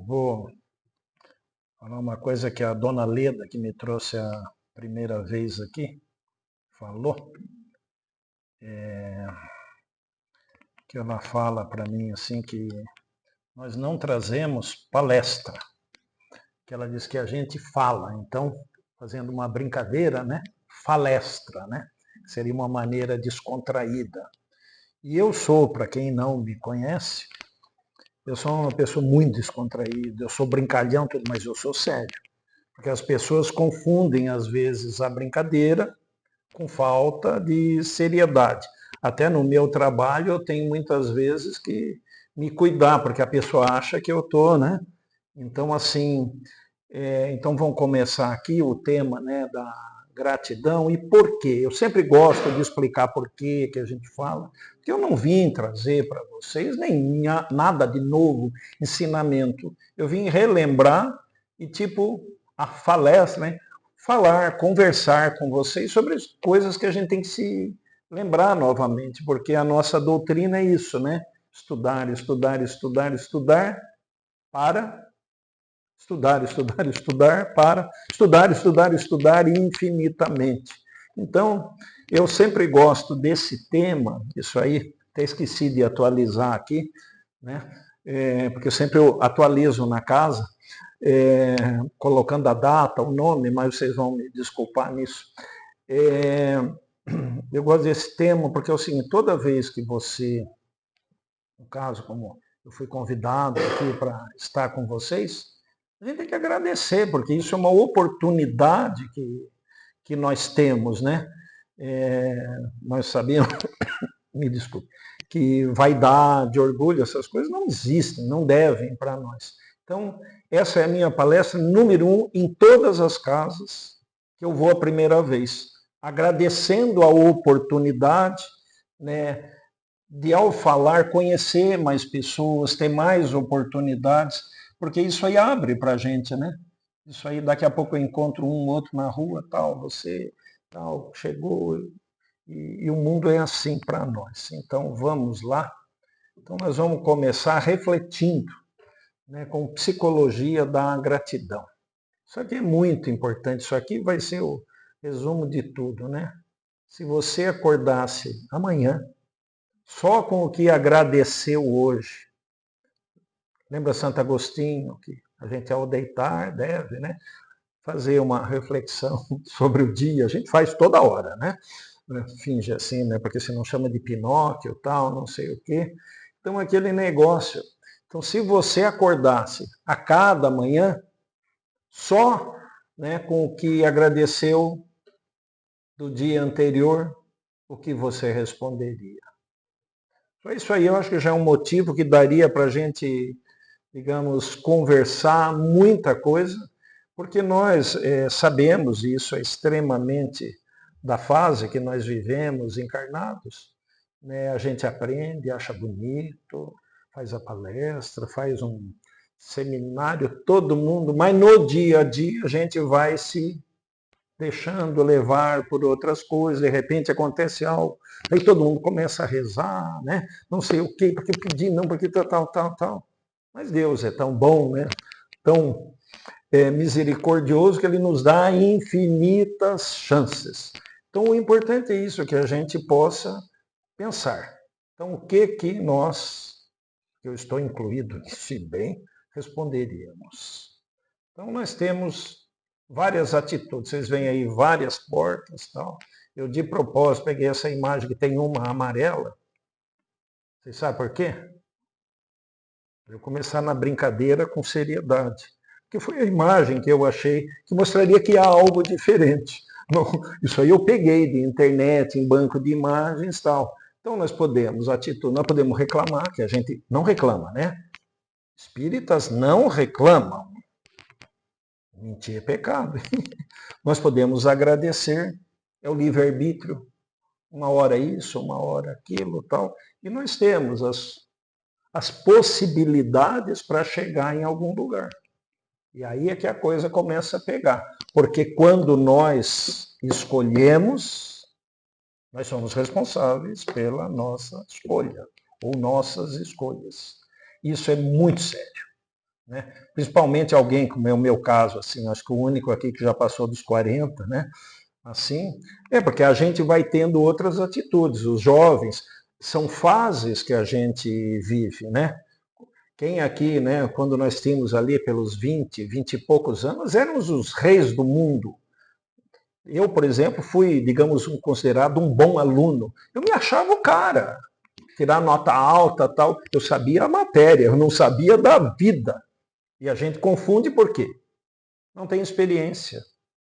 Vou falar uma coisa que a dona Leda, que me trouxe a primeira vez aqui, falou. Que ela fala para mim assim que nós não trazemos palestra. Que ela diz que a gente fala. Então, fazendo uma brincadeira, né? Falestra, né? Seria uma maneira descontraída. E eu sou, para quem não me conhece, eu sou uma pessoa muito descontraída, eu sou brincalhão, tudo, mas eu sou sério. Porque as pessoas confundem, às vezes, a brincadeira com falta de seriedade. Até no meu trabalho eu tenho muitas vezes que me cuidar, porque a pessoa acha que eu estou, né? Então, assim, então vamos começar aqui o tema, né, da gratidão e por quê. Eu sempre gosto de explicar por quê que a gente fala, porque eu não vim trazer para vocês nem nada de novo, ensinamento. Eu vim relembrar e, tipo, a palestra, né, falar, conversar com vocês sobre as coisas que a gente tem que se lembrar novamente, porque a nossa doutrina é isso, né? Estudar, estudar, estudar, estudar para estudar, estudar, estudar para estudar, estudar, estudar infinitamente. Então, eu sempre gosto desse tema, isso aí, até esqueci de atualizar aqui, né? Porque eu sempre atualizo na casa, colocando a data, o nome, mas vocês vão me desculpar nisso. Eu gosto desse tema porque é o seguinte, toda vez que você, no caso, como eu fui convidado aqui para estar com vocês, a gente tem que agradecer, porque isso é uma oportunidade que nós temos, né? Nós sabemos, me desculpe, que vaidade, orgulho, essas coisas não existem, não devem para nós. Então, essa é a minha palestra número 1 em todas as casas que eu vou a primeira vez, agradecendo a oportunidade, né, de ao falar conhecer mais pessoas, ter mais oportunidades, porque isso aí abre para a gente, né? Isso aí daqui a pouco eu encontro um outro na rua, tal, você, tal, chegou, e o mundo é assim para nós. Então vamos lá. Então nós vamos começar refletindo, né, com psicologia da gratidão. Isso aqui é muito importante, isso aqui vai ser o resumo de tudo, né? Se você acordasse amanhã, só com o que agradeceu hoje. Lembra Santo Agostinho, que a gente ao deitar deve, né, fazer uma reflexão sobre o dia. A gente faz toda hora, né? Finge assim, né? Porque se não chama de Pinóquio, tal, não sei o quê. Então aquele negócio. Então se você acordasse a cada manhã só, né, com o que agradeceu do dia anterior, o que você responderia? Isso aí eu acho que já é um motivo que daria para a gente, digamos, conversar muita coisa, porque nós sabemos, e isso é extremamente da fase que nós vivemos encarnados, né? A gente aprende, acha bonito, faz a palestra, faz um seminário, todo mundo, mas no dia a dia a gente vai se deixando levar por outras coisas, de repente acontece algo, aí todo mundo começa a rezar, né? Não sei o quê, porque pedi, não, porque tal. Mas Deus é tão bom, né? Tão misericordioso que Ele nos dá infinitas chances. Então o importante é isso, que a gente possa pensar. Então o que nós, eu estou incluído nisso bem, responderíamos? Então nós temos várias atitudes. Vocês veem aí várias portas, tal. Eu de propósito peguei essa imagem que tem uma amarela. Vocês sabem por quê? Eu começar na brincadeira com seriedade. Porque foi a imagem que eu achei que mostraria que há algo diferente. Isso aí eu peguei de internet, em banco de imagens, tal. Então nós podemos reclamar, que a gente não reclama, né? Espíritas não reclamam. Mentir é pecado. Nós podemos agradecer, é o livre-arbítrio, uma hora isso, uma hora aquilo, tal. E nós temos as possibilidades para chegar em algum lugar. E aí é que a coisa começa a pegar. Porque quando nós escolhemos, nós somos responsáveis pela nossa escolha, ou nossas escolhas. Isso é muito sério. né? Principalmente alguém, como é o meu caso, assim, acho que o único aqui que já passou dos 40, né? Assim, porque a gente vai tendo outras atitudes. Os jovens são fases que a gente vive, né? Quem aqui, né, quando nós tínhamos ali pelos 20 e poucos anos, éramos os reis do mundo. Eu, por exemplo, fui, digamos, considerado um bom aluno. Eu me achava o cara, tirar nota alta, tal. Eu sabia a matéria, eu não sabia da vida. E a gente confunde por quê? Não tem experiência,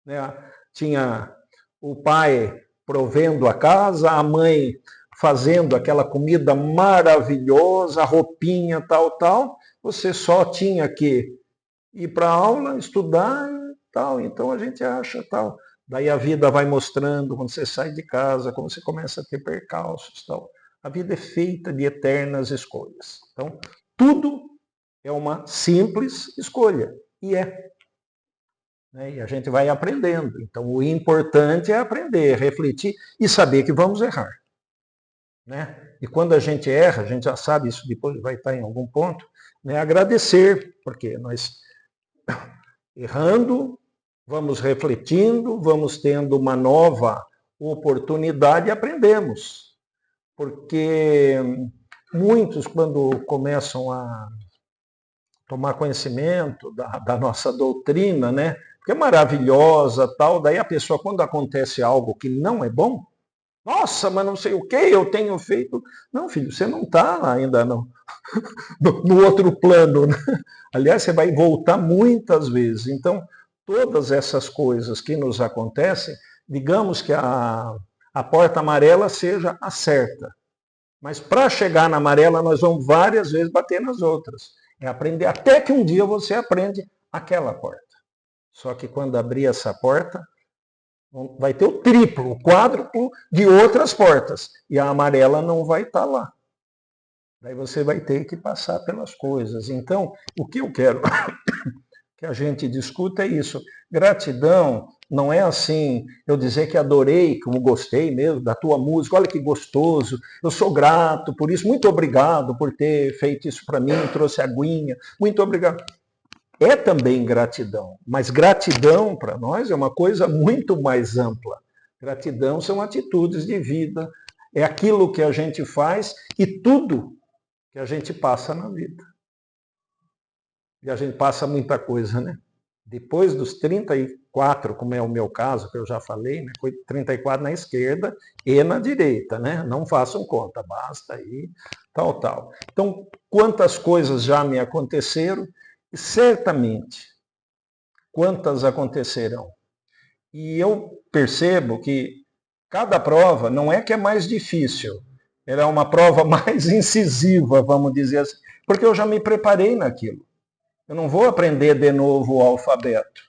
né? Tinha o pai provendo a casa, a mãe fazendo aquela comida maravilhosa, a roupinha, tal, tal. Você só tinha que ir para a aula, estudar e tal. Então a gente acha tal. Daí a vida vai mostrando, quando você sai de casa, como você começa a ter percalços, tal. A vida é feita de eternas escolhas. Então, tudo é uma simples escolha. E é. Né? E a gente vai aprendendo. Então, o importante é aprender, refletir e saber que vamos errar. Né? E quando a gente erra, a gente já sabe, isso depois vai estar em algum ponto, né? Agradecer, porque nós, errando, vamos refletindo, vamos tendo uma nova oportunidade e aprendemos. Porque muitos, quando começam a tomar conhecimento da nossa doutrina, né? Que é maravilhosa, tal. Daí a pessoa, quando acontece algo que não é bom, nossa, mas não sei o que eu tenho feito. Não, filho, você não está ainda no outro plano. Né? Aliás, você vai voltar muitas vezes. Então, todas essas coisas que nos acontecem, digamos que a porta amarela seja a certa. Mas para chegar na amarela, nós vamos várias vezes bater nas outras. É aprender, até que um dia você aprende aquela porta. Só que quando abrir essa porta, vai ter o triplo, o quádruplo de outras portas. E a amarela não vai estar lá. Daí você vai ter que passar pelas coisas. Então, o que eu quero que a gente discuta é isso. Gratidão não é assim, eu dizer que adorei, como gostei mesmo da tua música, olha que gostoso, eu sou grato por isso, muito obrigado por ter feito isso para mim, trouxe aguinha, muito obrigado. É também gratidão, mas gratidão para nós é uma coisa muito mais ampla. Gratidão são atitudes de vida, é aquilo que a gente faz e tudo que a gente passa na vida. E a gente passa muita coisa, né? Depois dos 34, como é o meu caso, que eu já falei, né? 34 na esquerda e na direita, né? Não façam conta, basta aí, tal, tal. Então, quantas coisas já me aconteceram, e certamente, quantas acontecerão. E eu percebo que cada prova não é que é mais difícil, ela é uma prova mais incisiva, vamos dizer assim, porque eu já me preparei naquilo. Eu não vou aprender de novo o alfabeto.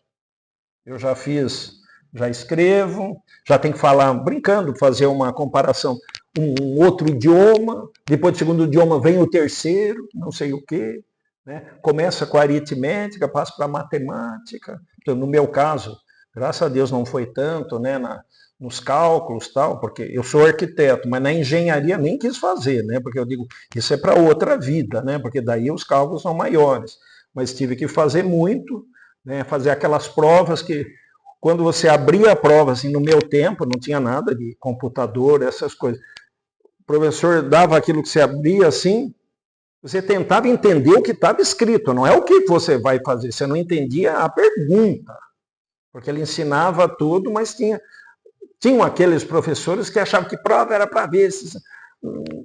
Eu já fiz, já escrevo, já tenho que falar, brincando, fazer uma comparação, um outro idioma, depois do segundo idioma vem o terceiro, não sei o quê. Né? Começa com a aritmética, passa para a matemática. Então, no meu caso, graças a Deus não foi tanto, né, nos cálculos tal, porque eu sou arquiteto, mas na engenharia nem quis fazer, né, porque eu digo, isso é para outra vida, né, porque daí os cálculos são maiores. Mas tive que fazer muito, né, fazer aquelas provas que, quando você abria a prova, assim, no meu tempo, não tinha nada de computador, essas coisas. O professor dava aquilo que você abria assim, você tentava entender o que estava escrito, não é o que você vai fazer, você não entendia a pergunta, porque ele ensinava tudo, mas tinham aqueles professores que achavam que prova era para ver se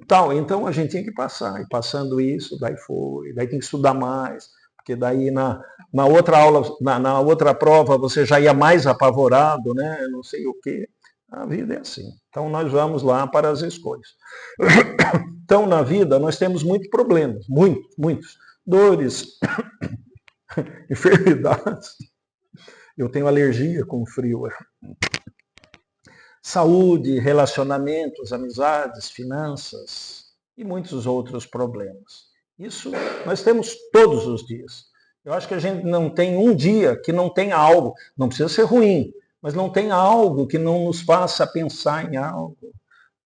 tal, então a gente tinha que passar, e passando isso, daí foi, daí tem que estudar mais, porque daí na outra aula, na outra prova, você já ia mais apavorado, né? Não sei o quê. A vida é assim. Então nós vamos lá para as escolhas. Então na vida nós temos muitos problemas, muitos. Dores, enfermidades. Eu tenho alergia com frio. Saúde, relacionamentos, amizades, finanças e muitos outros problemas. Isso nós temos todos os dias. Eu acho que a gente não tem um dia que não tenha algo, não precisa ser ruim, mas não tem algo que não nos faça pensar em algo.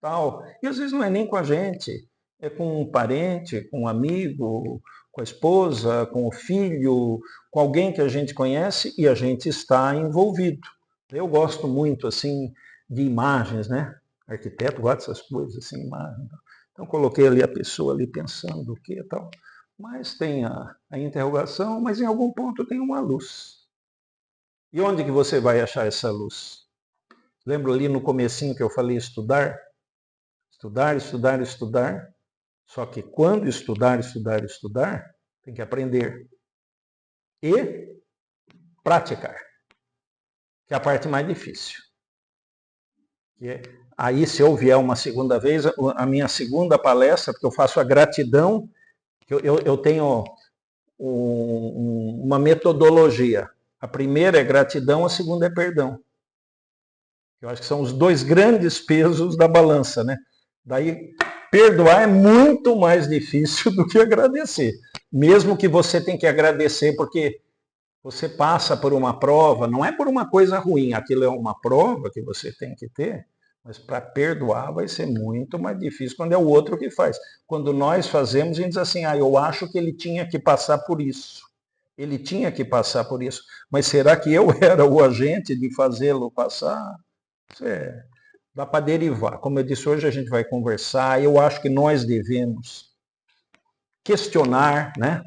Tal. E às vezes não é nem com a gente, é com um parente, com um amigo, com a esposa, com o filho, com alguém que a gente conhece e a gente está envolvido. Eu gosto muito assim de imagens, né? Arquiteto gosta dessas coisas, assim, imagens. Então coloquei ali a pessoa ali pensando o que e tal. Mas tem a interrogação, mas em algum ponto tem uma luz. E onde que você vai achar essa luz? Lembra ali no comecinho que eu falei estudar? Estudar, estudar, estudar. Só que quando estudar, estudar, estudar, tem que aprender. E praticar. Que é a parte mais difícil. Aí, se eu vier uma segunda vez, a minha segunda palestra, porque eu faço a gratidão, eu tenho uma metodologia. A primeira é gratidão, a segunda é perdão. Eu acho que são os dois grandes pesos da balança, né? Daí, perdoar é muito mais difícil do que agradecer. Mesmo que você tenha que agradecer porque você passa por uma prova, não é por uma coisa ruim, aquilo é uma prova que você tem que ter, mas para perdoar vai ser muito mais difícil quando é o outro que faz. Quando nós fazemos, a gente diz assim, eu acho que ele tinha que passar por isso. Ele tinha que passar por isso. Mas será que eu era o agente de fazê-lo passar? Dá para derivar. Como eu disse, hoje a gente vai conversar. Eu acho que nós devemos questionar, né?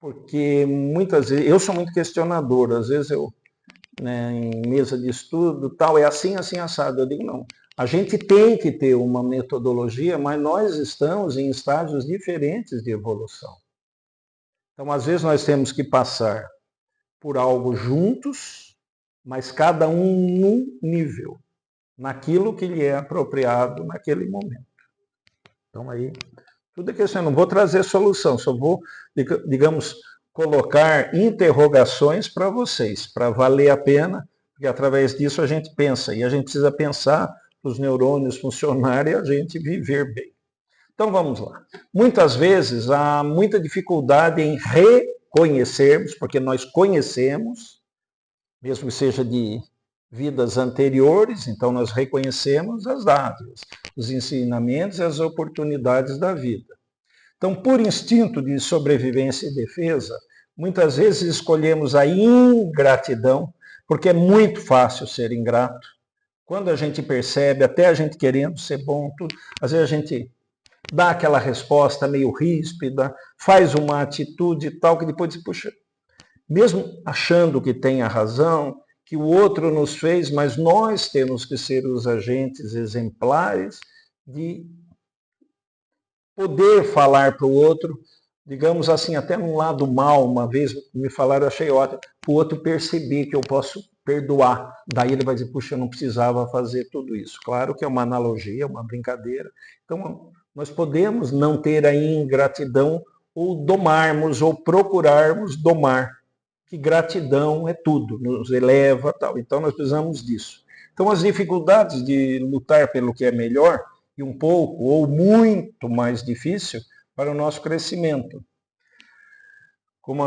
Porque muitas vezes, eu sou muito questionador, às vezes eu, né, em mesa de estudo, tal, é assim, assim, assado. Eu digo, não, a gente tem que ter uma metodologia, mas nós estamos em estágios diferentes de evolução. Então, às vezes nós temos que passar por algo juntos, mas cada um num nível, naquilo que lhe é apropriado naquele momento. Então, aí, tudo é questão. Eu não vou trazer solução, só vou, digamos, colocar interrogações para vocês, para valer a pena, porque através disso a gente pensa, e a gente precisa pensar para os neurônios funcionarem e a gente viver bem. Então vamos lá. Muitas vezes há muita dificuldade em reconhecermos, porque nós conhecemos, mesmo que seja de vidas anteriores, então nós reconhecemos as dádivas, os ensinamentos e as oportunidades da vida. Então, por instinto de sobrevivência e defesa, muitas vezes escolhemos a ingratidão, porque é muito fácil ser ingrato. Quando a gente percebe, até a gente querendo ser bom, tudo, às vezes a gente dá aquela resposta meio ríspida, faz uma atitude tal que depois diz, puxa, mesmo achando que tem a razão, que o outro nos fez, mas nós temos que ser os agentes exemplares de poder falar para o outro, digamos assim, até num lado mal, uma vez me falaram, eu achei ótimo, o outro perceber que eu posso perdoar. Daí ele vai dizer, puxa, eu não precisava fazer tudo isso. Claro que é uma analogia, uma brincadeira. Então, nós podemos não ter a ingratidão ou domarmos, ou procurarmos domar. Que gratidão é tudo, nos eleva, tal. Então, nós precisamos disso. Então, as dificuldades de lutar pelo que é melhor, e um pouco ou muito mais difícil para o nosso crescimento. Como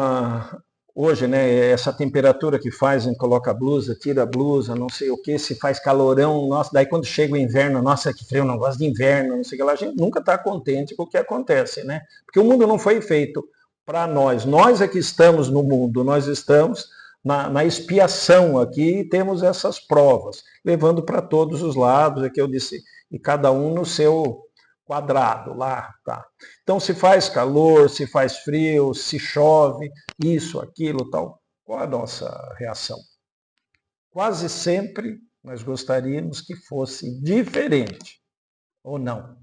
hoje, né, essa temperatura que faz, a gente coloca a blusa, tira a blusa, não sei o que, se faz calorão, nossa, daí quando chega o inverno, nossa, que frio, não gosto de inverno, não sei o que lá, a gente nunca está contente com o que acontece, né? Porque o mundo não foi feito para nós, nós é que estamos no mundo, nós estamos na expiação aqui e temos essas provas, levando para todos os lados, é que eu disse, e cada um no seu quadrado lá, tá? Então, se faz calor, se faz frio, se chove, isso, aquilo, tal, qual a nossa reação? Quase sempre nós gostaríamos que fosse diferente, ou não.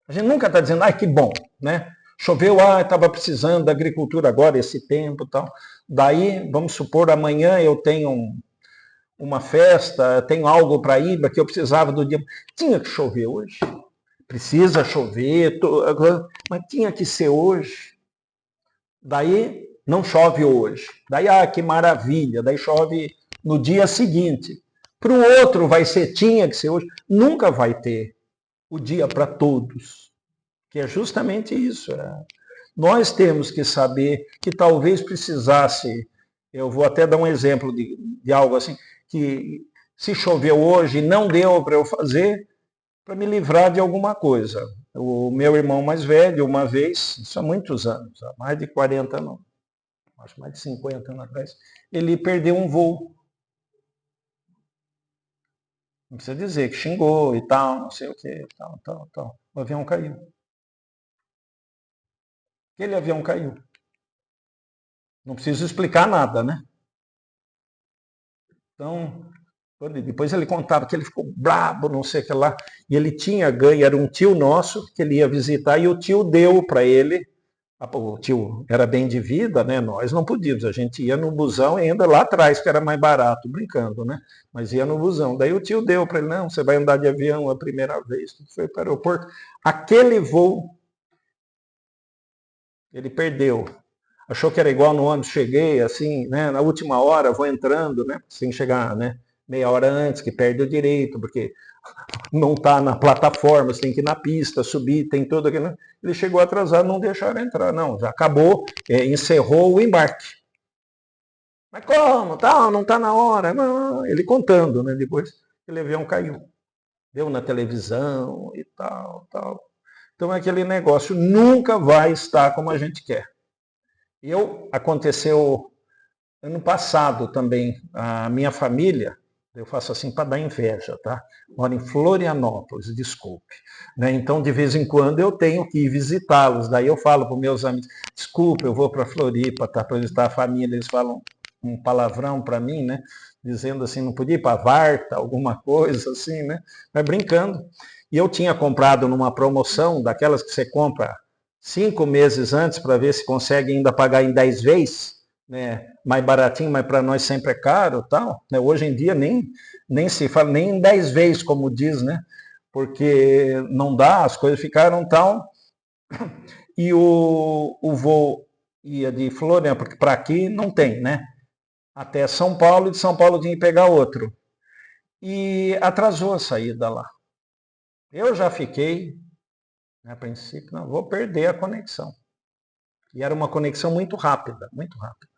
A gente nunca está dizendo, ai, que bom, né? Choveu, estava precisando da agricultura agora, esse tempo e tal. Daí, vamos supor, amanhã eu tenho uma festa, tenho algo para ir, que eu precisava do dia. Tinha que chover hoje. Precisa chover, mas tinha que ser hoje. Daí não chove hoje. Daí, que maravilha, daí chove no dia seguinte. Para o outro vai ser, tinha que ser hoje. Nunca vai ter o dia para todos. Que é justamente isso. Nós temos que saber que talvez precisasse, eu vou até dar um exemplo de algo assim, que se choveu hoje e não deu para eu fazer, para me livrar de alguma coisa. O meu irmão mais velho, uma vez, isso há muitos anos, há mais de 40 anos, acho mais de 50 anos atrás, ele perdeu um voo. Não precisa dizer que xingou e tal, não sei o que, tal. O avião caiu. Aquele avião caiu. Não preciso explicar nada, né? Então, depois ele contava que ele ficou brabo, não sei o que lá, e ele tinha ganho, era um tio nosso que ele ia visitar, e o tio deu para ele, o tio era bem de vida, né? Nós não podíamos, a gente ia no busão ainda lá atrás, que era mais barato, brincando, né? Mas ia no busão. Daí o tio deu para ele, não, você vai andar de avião a primeira vez, foi para o aeroporto. Aquele voo, ele perdeu. Achou que era igual no ônibus, cheguei assim, né, na última hora, vou entrando, né, sem chegar, né, meia hora antes, que perde o direito, porque não está na plataforma, você tem que ir na pista, subir, tem tudo aquilo. Ele chegou atrasado, não deixaram entrar, não, já acabou, encerrou o embarque. Mas como? Tal, não está na hora. Não, ele contando, né, depois o avião caiu. Deu na televisão e tal. Então aquele negócio nunca vai estar como a gente quer. Aconteceu ano passado também, a minha família, eu faço assim para dar inveja, tá? Mora em Florianópolis, desculpe. Né? Então, de vez em quando, eu tenho que ir visitá-los. Daí eu falo para os meus amigos, desculpe, eu vou para Floripa, tá? Para visitar a família. Eles falam um palavrão para mim, né? Dizendo assim, não podia ir para Varta, alguma coisa assim, né? Mas brincando. E eu tinha comprado numa promoção, daquelas que você compra 5 meses antes para ver se consegue ainda pagar em 10 vezes, né, mais baratinho, mas para nós sempre é caro, tal. Né, hoje em dia nem se fala, nem em 10 vezes, como diz, né, porque não dá, as coisas ficaram tal. E o voo ia de Florianópolis para aqui, não tem, né, até São Paulo, e de São Paulo tinha que pegar outro. E atrasou a saída lá. Eu já fiquei, a princípio, não, vou perder a conexão. E era uma conexão muito rápida, muito rápida.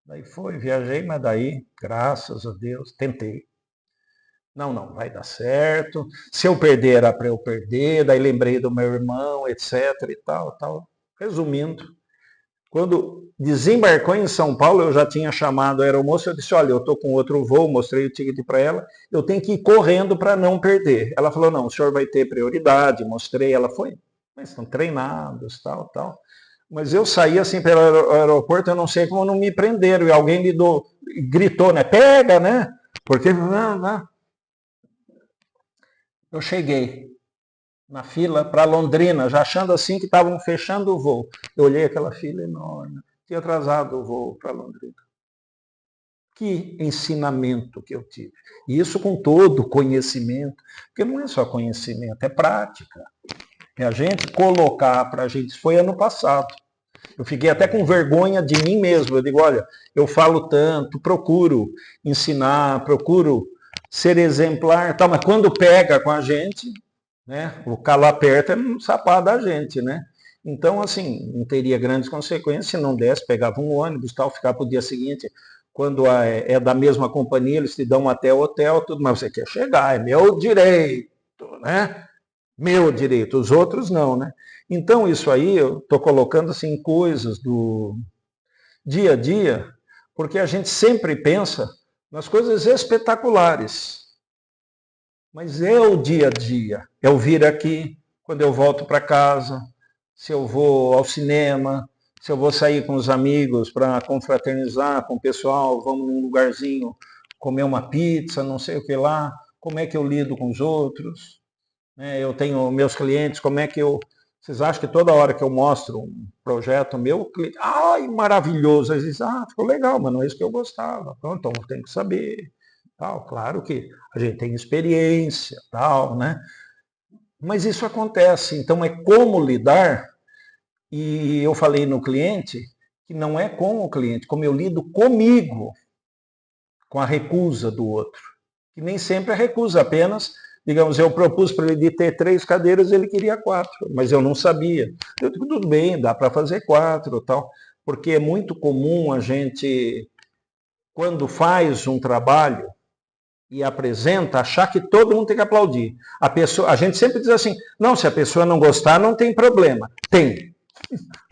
Daí viajei, mas daí, graças a Deus, tentei. Não vai dar certo. Se eu perder, era para eu perder. Daí lembrei do meu irmão, etc. e tal. Resumindo, quando desembarcou em São Paulo, eu já tinha chamado a aeromoça. Eu disse: olha, eu estou com outro voo, mostrei o ticket para ela. Eu tenho que ir correndo para não perder. Ela falou: não, o senhor vai ter prioridade. Mostrei, ela foi. Mas estão treinados, tal. Mas eu saí assim pelo aeroporto, eu não sei como não me prenderam. E alguém gritou, né? Pega, né? Porque eu cheguei na fila para Londrina, já achando assim que estavam fechando o voo. Eu olhei aquela fila enorme, tinha atrasado o voo para Londrina. Que ensinamento que eu tive. E isso com todo conhecimento, porque não é só conhecimento, é prática. É a gente colocar para a gente. Foi ano passado. Eu fiquei até com vergonha de mim mesmo. Eu digo, olha, eu falo tanto, procuro ensinar, procuro ser exemplar, tal, mas quando pega com a gente, né, o calo aperta no sapato da gente, né? Então, assim, não teria grandes consequências se não desse, pegava um ônibus, tal, ficava para o dia seguinte. Quando é da mesma companhia, eles te dão até o hotel, tudo, mas você quer chegar, é meu direito, né? Meu direito, os outros não, né? Então, isso aí eu estou colocando assim coisas do dia a dia, porque a gente sempre pensa nas coisas espetaculares. Mas é o dia a dia. É o vir aqui, quando eu volto para casa, se eu vou ao cinema, se eu vou sair com os amigos para confraternizar com o pessoal, vamos num lugarzinho comer uma pizza, não sei o que lá, como é que eu lido com os outros. Eu tenho meus clientes, como é que eu... Vocês acham que toda hora que eu mostro um projeto meu, cliente, ai, maravilhoso, eles dizem, ficou legal, mas não é isso que eu gostava. Então tem que saber. Tal. Claro que a gente tem experiência, tal, né? Mas isso acontece, então é como lidar, e eu falei no cliente, que não é com o cliente, como eu lido comigo, com a recusa do outro. Que nem sempre é recusa, apenas, digamos, eu propus para ele de ter 3 cadeiras, ele queria 4, mas eu não sabia. Eu digo, tudo bem, dá para fazer 4, tal, porque é muito comum a gente, quando faz um trabalho, e apresenta, achar que todo mundo tem que aplaudir. A gente sempre diz assim, não, se a pessoa não gostar, não tem problema. Tem.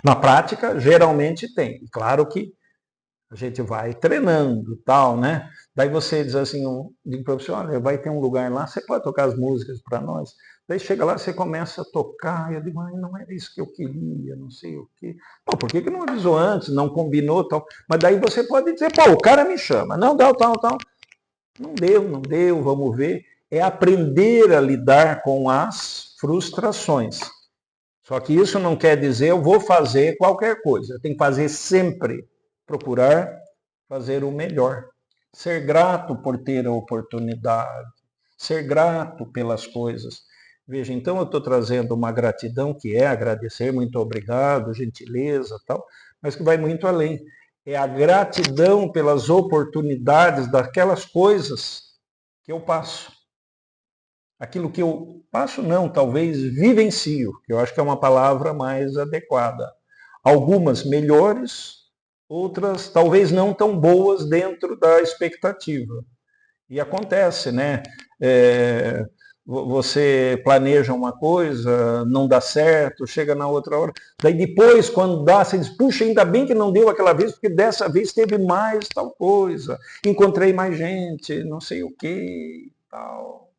Na prática, geralmente tem. E claro que a gente vai treinando, tal, né? Daí você diz assim, digo para você, olha, vai ter um lugar lá, você pode tocar as músicas para nós? Daí chega lá, você começa a tocar, e eu digo, ai, não era isso que eu queria, não sei o quê. Pô, por que não avisou antes, não combinou, tal? Mas daí você pode dizer, pô, o cara me chama, não, tal, tal. Não deu, vamos ver. É aprender a lidar com as frustrações. Só que isso não quer dizer eu vou fazer qualquer coisa. Eu tenho que fazer sempre. Procurar fazer o melhor. Ser grato por ter a oportunidade. Ser grato pelas coisas. Veja, então eu estou trazendo uma gratidão que é agradecer, muito obrigado, gentileza, tal, mas que vai muito além. É a gratidão pelas oportunidades daquelas coisas que eu passo. Aquilo que eu passo, não, talvez vivencio, que eu acho que é uma palavra mais adequada. Algumas melhores, outras talvez não tão boas dentro da expectativa. E acontece, né? Você planeja uma coisa, não dá certo, chega na outra hora. Daí depois, quando dá, você diz, puxa, ainda bem que não deu aquela vez, porque dessa vez teve mais tal coisa. Encontrei mais gente, não sei o que, tal.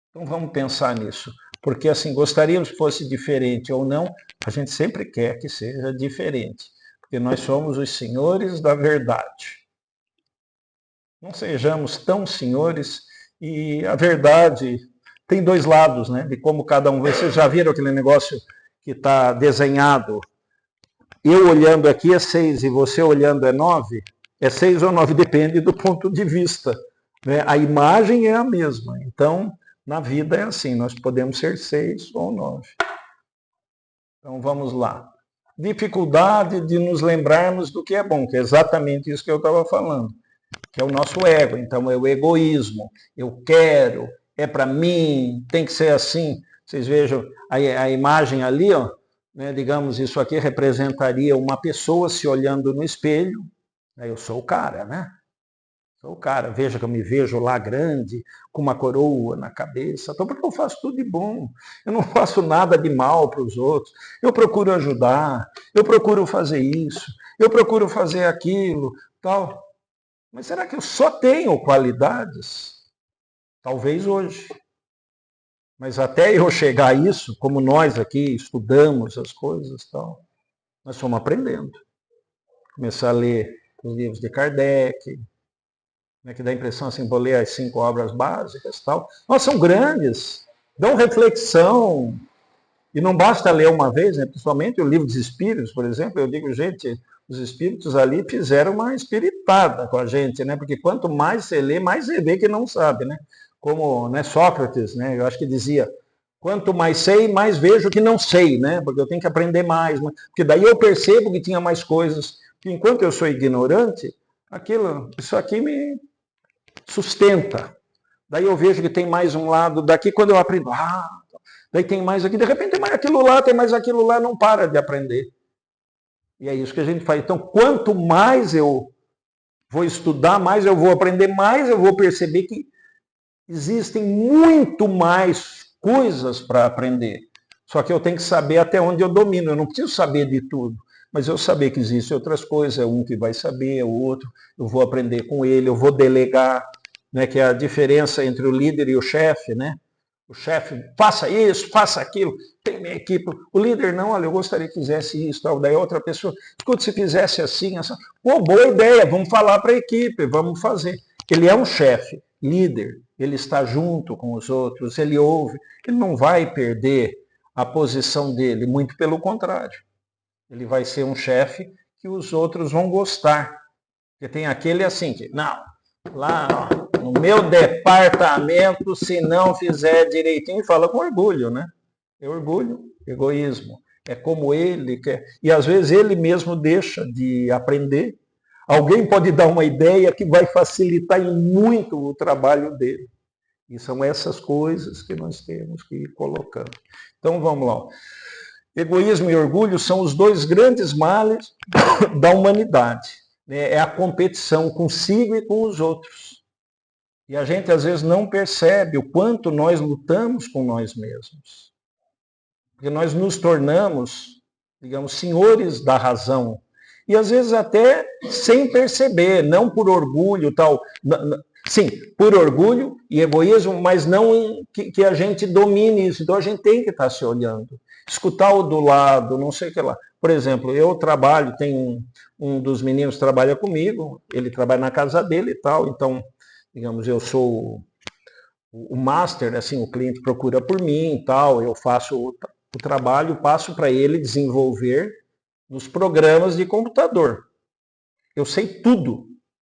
Então vamos pensar nisso. Porque assim, gostaríamos que fosse diferente ou não, a gente sempre quer que seja diferente. Porque nós somos os senhores da verdade. Não sejamos tão senhores, e a verdade tem dois lados, né? De como cada um vê. Vocês já viram aquele negócio que está desenhado? Eu olhando aqui é 6 e você olhando é 9? É 6 ou 9? Depende do ponto de vista, né? A imagem é a mesma. Então, na vida é assim, nós podemos ser 6 ou 9. Então vamos lá. Dificuldade de nos lembrarmos do que é bom, que é exatamente isso que eu estava falando. Que é o nosso ego, então é o egoísmo. Eu quero, é para mim, tem que ser assim. Vocês vejam a imagem ali, ó, né, digamos, isso aqui representaria uma pessoa se olhando no espelho. Eu sou o cara, né? Sou o cara. Veja que eu me vejo lá grande, com uma coroa na cabeça. Então, porque eu faço tudo de bom. Eu não faço nada de mal para os outros. Eu procuro ajudar, eu procuro fazer isso, eu procuro fazer aquilo, tal. Mas será que eu só tenho qualidades? Talvez hoje. Mas até eu chegar a isso, como nós aqui estudamos as coisas, tal, nós fomos aprendendo. Começar a ler os livros de Kardec, né, que dá a impressão assim, vou ler as 5 obras básicas, tal. Nossa, são grandes, dão reflexão. E não basta ler uma vez, né? Principalmente o livro dos Espíritos, por exemplo. Eu digo, gente, os Espíritos ali fizeram uma espiritada com a gente, né? Porque quanto mais você lê, mais você vê que não sabe, né? Como, né, Sócrates, né? Eu acho que dizia, quanto mais sei, mais vejo que não sei, né? Porque eu tenho que aprender mais. Porque daí eu percebo que tinha mais coisas. Que enquanto eu sou ignorante, isso aqui me sustenta. Daí eu vejo que tem mais um lado daqui, quando eu aprendo, daí tem mais aqui, de repente tem mais aquilo lá, não para de aprender. E é isso que a gente faz. Então, quanto mais eu vou estudar, mais eu vou aprender, mais eu vou perceber que existem muito mais coisas para aprender. Só que eu tenho que saber até onde eu domino. Eu não preciso saber de tudo, mas eu saber que existem outras coisas. É um que vai saber, é o outro. Eu vou aprender com ele, eu vou delegar, né, que é a diferença entre o líder e o chefe, né? O chefe, faça isso, faça aquilo, tem minha equipe. O líder, não, olha, eu gostaria que fizesse isso, tal. Daí outra pessoa, escuta, se fizesse assim, assim, pô, boa ideia, vamos falar para a equipe, vamos fazer. Ele é um chefe, líder, ele está junto com os outros, ele ouve, ele não vai perder a posição dele, muito pelo contrário. Ele vai ser um chefe que os outros vão gostar. Porque tem aquele assim, que, não, lá, ó, no meu departamento, se não fizer direitinho, fala com orgulho, né? É orgulho, egoísmo. É como ele quer. E às vezes ele mesmo deixa de aprender. Alguém pode dar uma ideia que vai facilitar em muito o trabalho dele. E são essas coisas que nós temos que ir colocando. Então vamos lá. Egoísmo e orgulho são os dois grandes males da humanidade. né, é a competição consigo e com os outros. E a gente às vezes não percebe o quanto nós lutamos com nós mesmos. Porque nós nos tornamos, digamos, senhores da razão. E às vezes até sem perceber, não por orgulho, tal. Sim, por orgulho e egoísmo, mas não que a gente domine isso. Então a gente tem que estar se olhando. Escutar o do lado, não sei o que lá. Por exemplo, eu trabalho, tem um dos meninos que trabalha comigo, ele trabalha na casa dele e tal, então, digamos, eu sou o master, assim, o cliente procura por mim e tal, eu faço o trabalho, passo para ele desenvolver nos programas de computador. Eu sei tudo,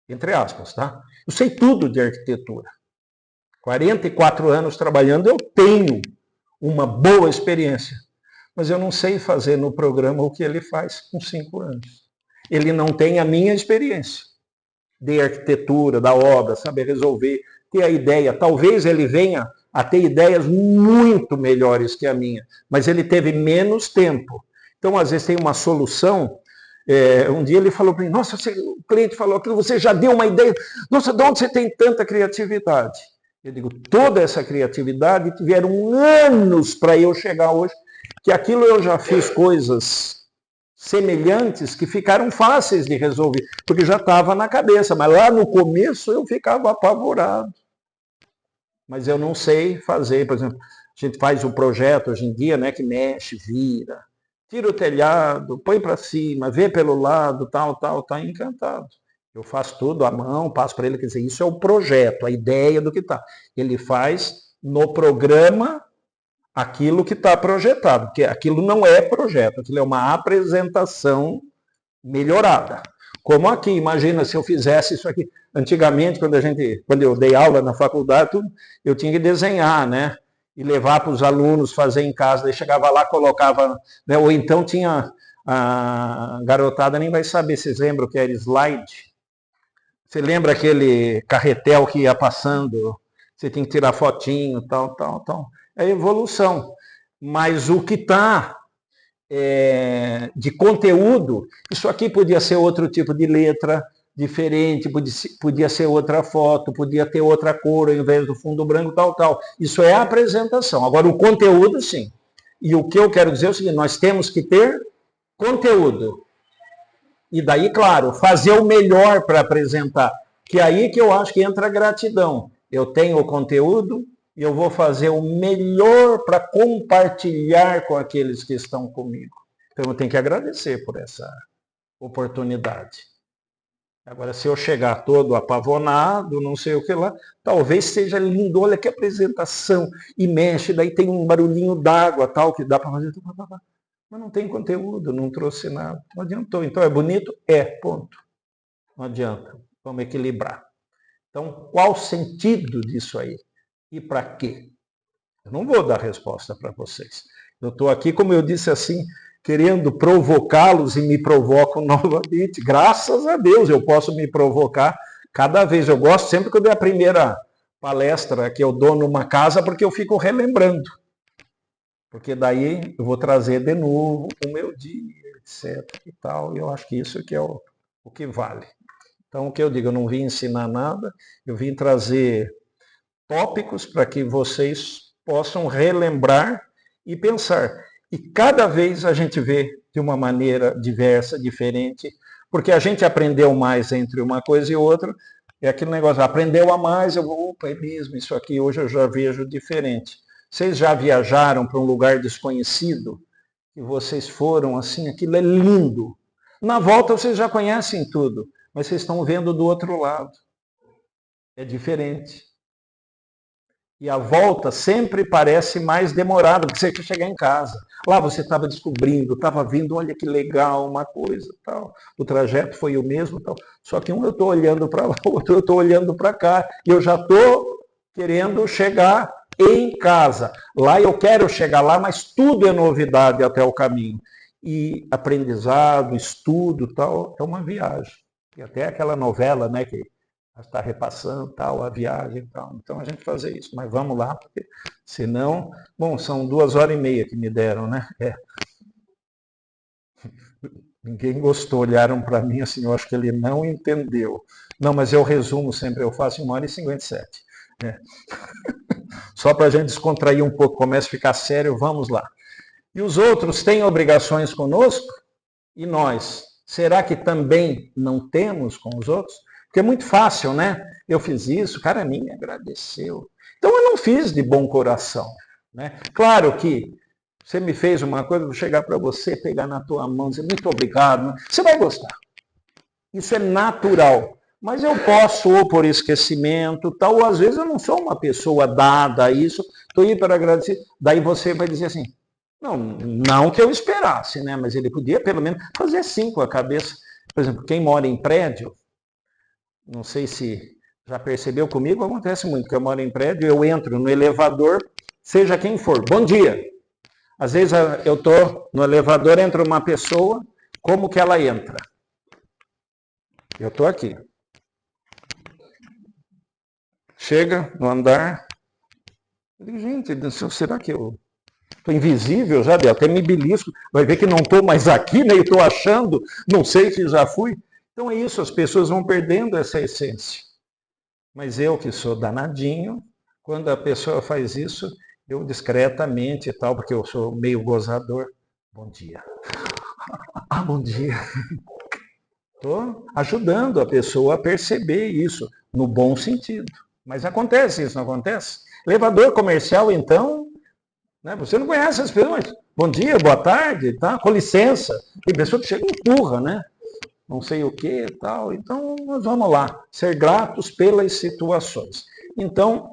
entre aspas, tá? Eu sei tudo de arquitetura. 44 anos trabalhando, eu tenho uma boa experiência. Mas eu não sei fazer no programa o que ele faz com 5 anos. Ele não tem a minha experiência de arquitetura, da obra, saber resolver, ter a ideia. Talvez ele venha a ter ideias muito melhores que a minha, mas ele teve menos tempo. Então, às vezes, tem uma solução. Um dia ele falou para mim, nossa, o cliente falou aquilo, você já deu uma ideia. Nossa, de onde você tem tanta criatividade? Eu digo, toda essa criatividade tiveram anos para eu chegar hoje, que aquilo eu já fiz coisas semelhantes que ficaram fáceis de resolver, porque já estava na cabeça, mas lá no começo eu ficava apavorado. Mas eu não sei fazer, por exemplo, a gente faz o projeto hoje em dia, né, que mexe, vira, tira o telhado, põe para cima, vê pelo lado, tal, encantado. Eu faço tudo à mão, passo para ele, quer dizer, isso é o projeto, a ideia do que está. Ele faz no programa aquilo que está projetado, porque aquilo não é projeto, aquilo é uma apresentação melhorada. Como aqui, imagina se eu fizesse isso aqui. Antigamente, quando eu dei aula na faculdade, eu tinha que desenhar, né? E levar para os alunos fazer em casa. Daí chegava lá, colocava, né? Ou então tinha, a garotada nem vai saber, vocês lembram que era slide? Você lembra aquele carretel que ia passando? Você tem que tirar fotinho, tal. É evolução. Mas o que está de conteúdo, isso aqui podia ser outro tipo de letra, diferente, podia ser outra foto, podia ter outra cor ao invés do fundo branco, tal. Isso é a apresentação. Agora, o conteúdo, sim. E o que eu quero dizer é o seguinte, nós temos que ter conteúdo. E daí, claro, fazer o melhor para apresentar. Que é aí que eu acho que entra a gratidão. Eu tenho o conteúdo e eu vou fazer o melhor para compartilhar com aqueles que estão comigo. Então eu tenho que agradecer por essa oportunidade. Agora, se eu chegar todo apavorado, não sei o que lá, talvez seja lindo, olha que apresentação, e mexe, daí tem um barulhinho d'água, tal, que dá para fazer. Mas não tem conteúdo, não trouxe nada. Não adiantou. Então é bonito? É, ponto. Não adianta. Vamos equilibrar. Então, qual o sentido disso aí? E para quê? Eu não vou dar resposta para vocês. Eu estou aqui, como eu disse assim, querendo provocá-los e me provoco novamente. Graças a Deus eu posso me provocar cada vez. Eu gosto sempre que eu dei a primeira palestra que eu dou numa casa, porque eu fico relembrando. Porque daí eu vou trazer de novo o meu dia, etc. e tal. E eu acho que isso que é o que vale. Então, o que eu digo, eu não vim ensinar nada, eu vim trazer tópicos para que vocês possam relembrar e pensar. E cada vez a gente vê de uma maneira diversa, diferente, porque a gente aprendeu mais entre uma coisa e outra, é aquele negócio, aprendeu a mais, eu vou, opa, é mesmo, isso aqui hoje eu já vejo diferente. Vocês já viajaram para um lugar desconhecido? Que vocês foram assim, aquilo é lindo. Na volta vocês já conhecem tudo, mas vocês estão vendo do outro lado. É diferente. E a volta sempre parece mais demorada, porque você quer chegar em casa. Lá você estava descobrindo, estava vindo, olha que legal, uma coisa, tal. O trajeto foi o mesmo, tal. Só que um eu estou olhando para lá, o outro eu estou olhando para cá. E eu já estou querendo chegar em casa. Lá eu quero chegar lá, mas tudo é novidade até o caminho. E aprendizado, estudo, tal, é uma viagem. E até aquela novela, né, que está repassando tal, a viagem e tal. Então a gente fazer isso. Mas vamos lá, porque senão... Bom, são 2h30 que me deram, né? Ninguém gostou, olharam para mim assim, eu acho que ele não entendeu. Não, mas eu resumo sempre, eu faço em 1h57. Né? Só para a gente descontrair um pouco, começa a ficar sério, vamos lá. E os outros têm obrigações conosco? E nós? Será que também não temos com os outros? Porque é muito fácil, né? Eu fiz isso, o cara me agradeceu. Então eu não fiz de bom coração. Né? Claro que você me fez uma coisa, eu vou chegar para você, pegar na tua mão, dizer muito obrigado. Você vai gostar. Isso é natural. Mas eu posso, ou por esquecimento, tal, ou às vezes eu não sou uma pessoa dada a isso, estou aí para agradecer. Daí você vai dizer assim, não que eu esperasse, né? Mas ele podia pelo menos fazer assim com a cabeça. Por exemplo, quem mora em prédio, não sei se já percebeu comigo, acontece muito, que eu moro em prédio, eu entro no elevador, seja quem for, bom dia. Às vezes eu estou no elevador, entra uma pessoa, como que ela entra? Eu estou aqui. Chega no andar, eu digo, gente, será que eu estou invisível já? Até me belisco, vai ver que não estou mais aqui, né? Eu estou achando, não sei se já fui. Então é isso, as pessoas vão perdendo essa essência. Mas eu que sou danadinho, quando a pessoa faz isso, eu discretamente e tal, porque eu sou meio gozador, bom dia. Ah, bom dia. Estou ajudando a pessoa a perceber isso, no bom sentido. Mas acontece isso, não acontece? Elevador comercial, então, né, você não conhece as pessoas. Bom dia, boa tarde, tá? Com licença. Tem pessoa que chega e empurra, né? Não sei o que tal. Então, nós vamos lá, ser gratos pelas situações. Então,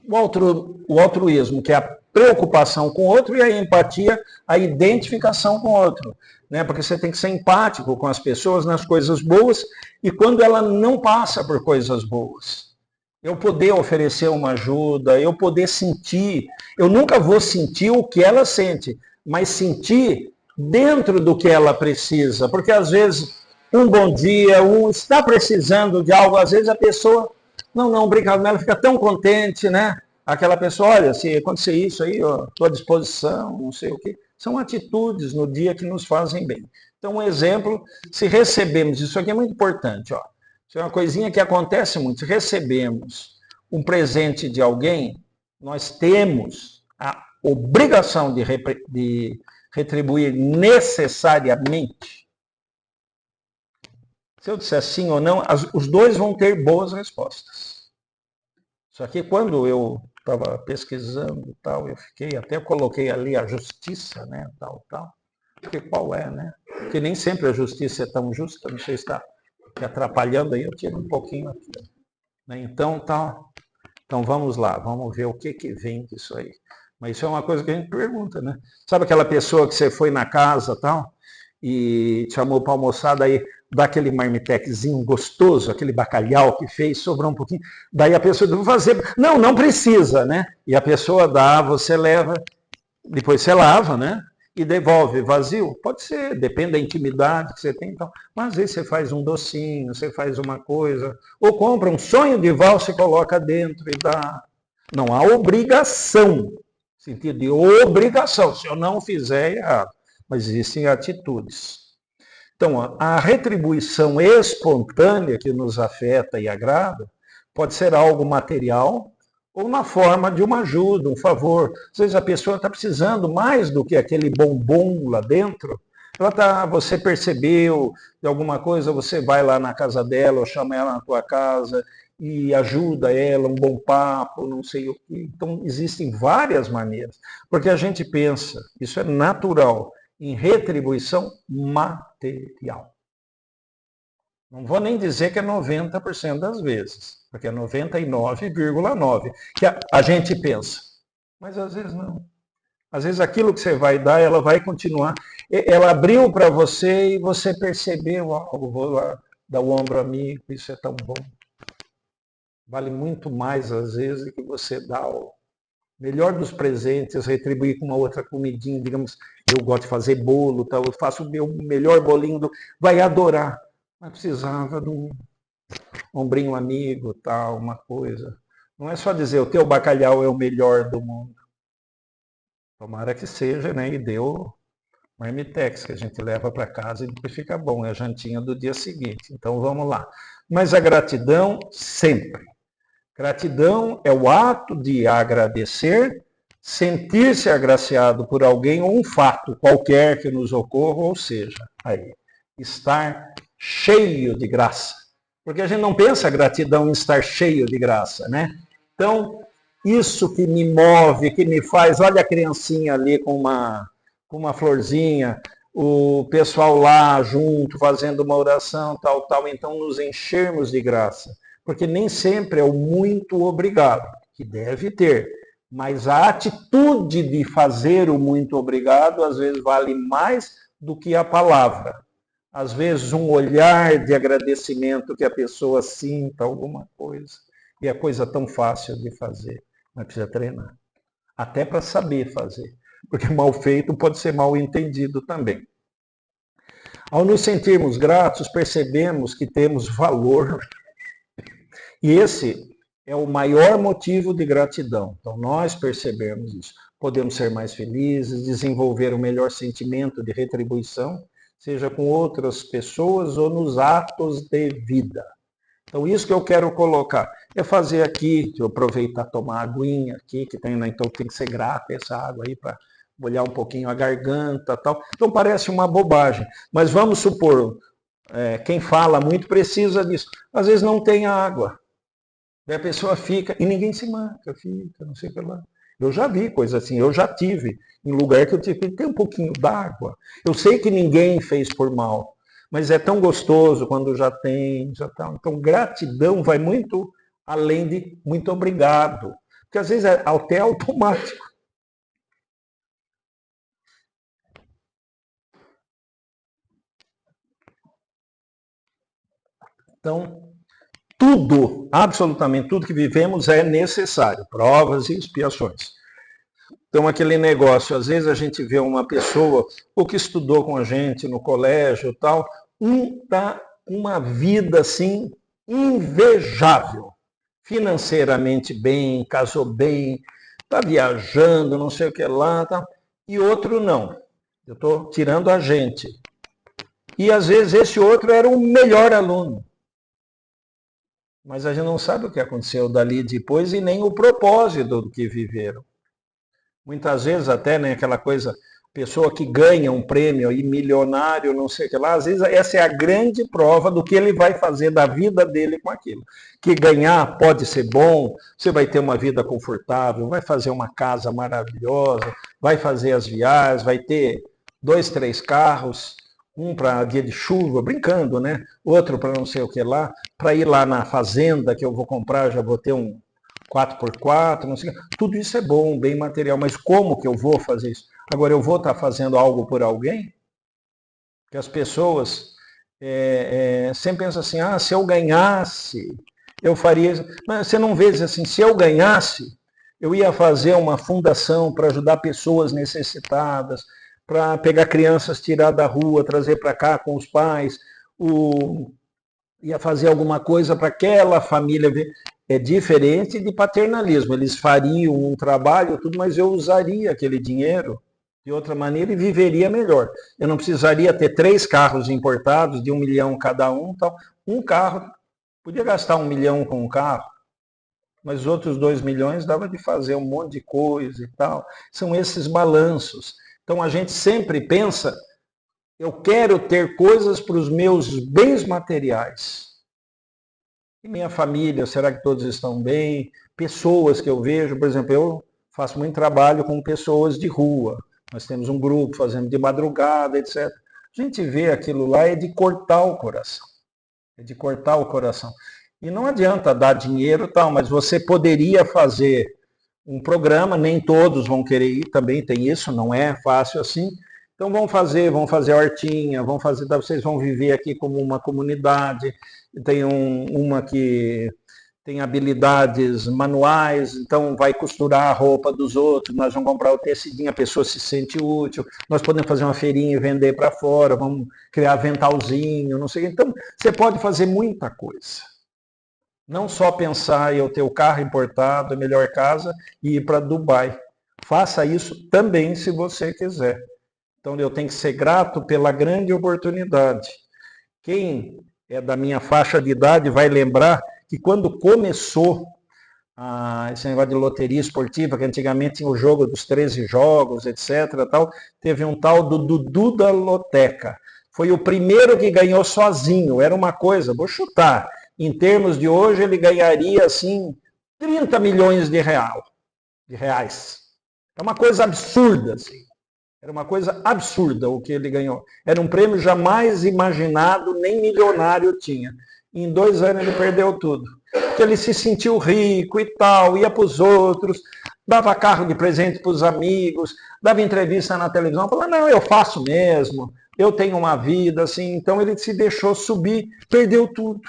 o altruísmo, que é a preocupação com o outro, e a empatia, a identificação com o outro. Né? Porque você tem que ser empático com as pessoas nas coisas boas e quando ela não passa por coisas boas. Eu poder oferecer uma ajuda, eu poder sentir. Eu nunca vou sentir o que ela sente, mas sentir dentro do que ela precisa. Porque às vezes, um bom dia, está precisando de algo, às vezes a pessoa, não, obrigado, ela fica tão contente, né? Aquela pessoa, olha, se acontecer isso aí, estou à disposição, não sei o quê. São atitudes no dia que nos fazem bem. Então, um exemplo, se recebemos, isso aqui é muito importante, ó. Isso é uma coisinha que acontece muito. Se recebemos um presente de alguém, nós temos a obrigação de retribuir necessariamente. Se eu disser sim ou não, os dois vão ter boas respostas. Só que quando eu estava pesquisando tal, eu até coloquei ali a justiça, né, tal. Porque qual é, né? Porque nem sempre a justiça é tão justa, não sei se está atrapalhando aí, eu tiro um pouquinho aqui. Então, tá. Então vamos lá, vamos ver o que vem disso aí. Mas isso é uma coisa que a gente pergunta, né? Sabe aquela pessoa que você foi na casa tal, e te chamou para almoçar, daí dá aquele marmitequezinho gostoso, aquele bacalhau que fez, sobrou um pouquinho, daí a pessoa diz, vou fazer. Não precisa, né? E a pessoa dá, você leva, depois você lava, né? E devolve vazio? Pode ser, depende da intimidade que você tem. Então. Mas às vezes você faz um docinho, você faz uma coisa, ou compra um sonho de valsa e coloca dentro e dá. Não há obrigação, sentido de obrigação. Se eu não fizer, é errado. Mas existem atitudes. Então, a retribuição espontânea que nos afeta e agrada pode ser algo material, ou na forma de uma ajuda, um favor. Às vezes a pessoa está precisando mais do que aquele bombom lá dentro. Você percebeu de alguma coisa, você vai lá na casa dela, ou chama ela na tua casa e ajuda ela, um bom papo, não sei o quê. Então, existem várias maneiras. Porque a gente pensa, isso é natural, em retribuição material. Não vou nem dizer que é 90% das vezes, porque é 99,9% que a gente pensa. Mas às vezes não. Às vezes aquilo que você vai dar, ela vai continuar. Ela abriu para você e você percebeu algo. Vou lá dar o ombro amigo, isso é tão bom. Vale muito mais, às vezes, que você dá o melhor dos presentes, retribuir com uma outra comidinha. Digamos, eu gosto de fazer bolo, tal, eu faço o meu melhor bolinho, vai adorar. Mas precisava de um ombrinho amigo, tal, uma coisa. Não é só dizer o teu bacalhau é o melhor do mundo. Tomara que seja, né? E deu Marmitex, que a gente leva para casa e depois fica bom, é a jantinha do dia seguinte. Então vamos lá. Mas a gratidão sempre. Gratidão é o ato de agradecer, sentir-se agraciado por alguém ou um fato qualquer que nos ocorra, ou seja, aí, estar cheio de graça. Porque a gente não pensa gratidão em estar cheio de graça, né? Então, isso que me move, que me faz, olha a criancinha ali com uma florzinha, o pessoal lá junto, fazendo uma oração, tal, então nos enchermos de graça. Porque nem sempre é o muito obrigado, que deve ter, mas a atitude de fazer o muito obrigado, às vezes vale mais do que a palavra. Às vezes um olhar de agradecimento que a pessoa sinta alguma coisa, e é coisa tão fácil de fazer, mas precisa treinar. Até para saber fazer, porque mal feito pode ser mal entendido também. Ao nos sentirmos gratos, percebemos que temos valor. E esse é o maior motivo de gratidão. Então, nós percebemos isso. Podemos ser mais felizes, desenvolver um melhor sentimento de retribuição, seja com outras pessoas ou nos atos de vida. Então, isso que eu quero colocar é fazer aqui, eu aproveitar tomar a aguinha aqui, que tem, né? Então tem que ser grato essa água aí para molhar um pouquinho a garganta, tal. Então parece uma bobagem, mas vamos supor, quem fala muito precisa disso. Às vezes não tem água. Daí a pessoa fica, e ninguém se marca, fica, não sei o que lá. Eu já vi coisa assim, eu já tive em lugar que eu tive que ter um pouquinho d'água. Eu sei que ninguém fez por mal, mas é tão gostoso quando já tem, já tá. Então, gratidão vai muito além de muito obrigado. Porque às vezes é até automático. Então, tudo, absolutamente tudo que vivemos é necessário, provas e expiações. Então, aquele negócio, às vezes a gente vê uma pessoa, ou que estudou com a gente no colégio e tal, tá uma vida assim invejável. Financeiramente bem, casou bem, está viajando, não sei o que lá, tá, e outro não. Eu estou tirando a gente. E às vezes esse outro era o melhor aluno. Mas a gente não sabe o que aconteceu dali depois e nem o propósito do que viveram. Muitas vezes até, né, aquela coisa, pessoa que ganha um prêmio e milionário, não sei o que lá, às vezes essa é a grande prova do que ele vai fazer da vida dele com aquilo. Que ganhar pode ser bom, você vai ter uma vida confortável, vai fazer uma casa maravilhosa, vai fazer as viagens, vai ter 2, 3 carros, um para dia de chuva, brincando, né? Outro para não sei o que lá, para ir lá na fazenda que eu vou comprar, já vou ter um 4x4, não sei o que. Tudo isso é bom, bem material, mas como que eu vou fazer isso? Agora, eu vou estar fazendo algo por alguém? Que as pessoas sempre pensam assim, se eu ganhasse, eu faria isso. Mas você não vê assim, se eu ganhasse, eu ia fazer uma fundação para ajudar pessoas necessitadas, para pegar crianças, tirar da rua, trazer para cá com os pais, ia fazer alguma coisa para aquela família ver. É diferente de paternalismo. Eles fariam um trabalho, tudo, mas eu usaria aquele dinheiro de outra maneira e viveria melhor. Eu não precisaria ter 3 carros importados de 1 milhão cada um. Tal. Um carro, podia gastar 1 milhão com um carro, mas os outros 2 milhões dava de fazer um monte de coisa e tal. São esses balanços. Então a gente sempre pensa, eu quero ter coisas para os meus bens materiais. E minha família, será que todos estão bem? Pessoas que eu vejo, por exemplo, eu faço muito trabalho com pessoas de rua. Nós temos um grupo fazendo de madrugada, etc. A gente vê aquilo lá, é de cortar o coração. É de cortar o coração. E não adianta dar dinheiro e tal, mas você poderia fazer um programa, nem todos vão querer ir, também tem isso, não é fácil assim. Então vão fazer hortinha, vocês vão viver aqui como uma comunidade. Tem uma que tem habilidades manuais, então vai costurar a roupa dos outros, nós vamos comprar o tecidinho, a pessoa se sente útil, nós podemos fazer uma feirinha e vender para fora, vamos criar aventalzinho, não sei. Então você pode fazer muita coisa. Não só pensar em eu ter o carro importado, a melhor casa e ir para Dubai. Faça isso também se você quiser. Então eu tenho que ser grato pela grande oportunidade. Quem é da minha faixa de idade vai lembrar que quando começou esse negócio de loteria esportiva, que antigamente tinha o jogo dos 13 jogos, etc. Tal, teve um tal do Dudu da Loteca. Foi o primeiro que ganhou sozinho. Era uma coisa, vou chutar, em termos de hoje ele ganharia assim 30 milhões de reais. É uma coisa absurda, assim. Era uma coisa absurda o que ele ganhou. Era um prêmio jamais imaginado, nem milionário tinha. Em 2 anos ele perdeu tudo. Porque ele se sentiu rico e tal, ia para os outros, dava carro de presente para os amigos, dava entrevista na televisão, falava, não, eu faço mesmo, eu tenho uma vida, assim. Então ele se deixou subir, perdeu tudo.